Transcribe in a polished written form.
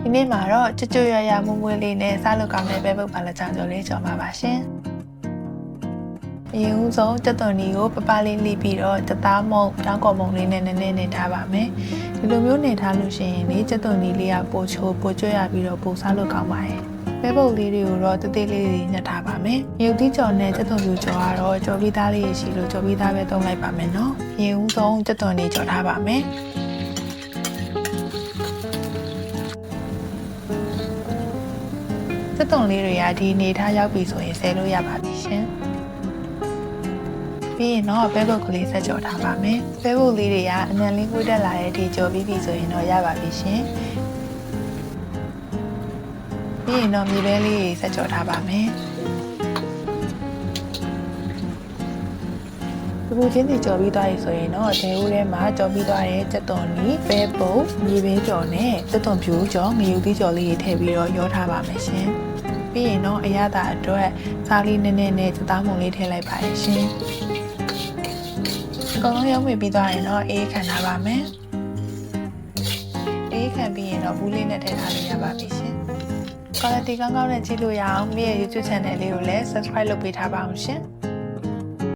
ဒီနေ့မှာတော့ကြွကြွရရမွေးမွေးလေးနဲ့စားလို့ကောင်းတဲ့ပဲပုတ်ပါလက်ချောင်းကျော်လေးကြော်ပါပါရှင်အရင်ဦးဆုံးကြက်သွန်နီကိုပပလေးလှီးပြီးတော့ကြက်သားမုံတောင်းကော်မုံလေးနဲ့နည်းနည်းနေထားပါမယ်ဒီလိုမျိုးနေထားလို့ရှိရင်လေကြက်သွန်နီလေးကပိုချိုးပိုကြွရပြီးတော့ပိုစားလို့ကောင်းပါတယ်ပဲပုတ်လေးတွေကိုတော့တေးသေးလေးတွေညှက်ထားပါမယ်မြုပ်သီးကြော်နဲ့ကြက်သွန်ပြူကြော်ကတော့ကြော်ပြီးသားလေးရှိလို့ကြော်ပြီးသားပဲသုံးလိုက်ပါမယ်နော်အရင်ဦးဆုံးကြက်သွန်နီကြော်ထားပါမယ်ကြက်သွန်လေးတွေကဒီနေထားရောက်ပြီဆိုရင်ဆဲလို့ရပါပြီရှင်ပြီးရင်တော့ပဲပုတ်ကလေးဆက်ကြော်ထားပါမယ်ပဲပုတ်လေးတွေကအနံလေးကွေးတက်လာတဲ့ဒီကြော်ပြီးပြီဆိုရင်တော့ရပါပြီရှင်ပြီးရင်တော့မြေပဲလေးတွေဆက်ကြော်ထားပါမယ်ဒီလိုချင်းစီကြော်ပြီးသွားပြီဆိုရင်တော့ဒဲဦးထဲမှာကြော်ပြီးသွားတဲ့ကြက်သွန်နီပဲပုတ်မြေပဲကြော်နဲ့ကြက်သွန်ပြူကြော်ငရုတ်သီးကြော်လေးတွေထည့်ပြီးတော့ရောထားပါမယ်ရှင်ပြီးရင်တော့အရသာအတွက်စားလေးနည်းနည်းနဲ့ကြက်သားမုံလေးထည့်လိုက်ပါရရှင်အကုန်လုံးရောင်းဝင်ပြီးသွားရင်တော့အေးခံထားပါမယ်အေးခံပြီးရင်တော့ဘူးလေးနဲ့ထည့်ထားလို့ရပါပြီရှင်quality ကောင်းကောင်းနဲ့ကြည့်လို့ရအောင်မြည့် YouTube channel လေးကိုလည်း subscribe လုပ်ပေးထားပါအောင်ရှင်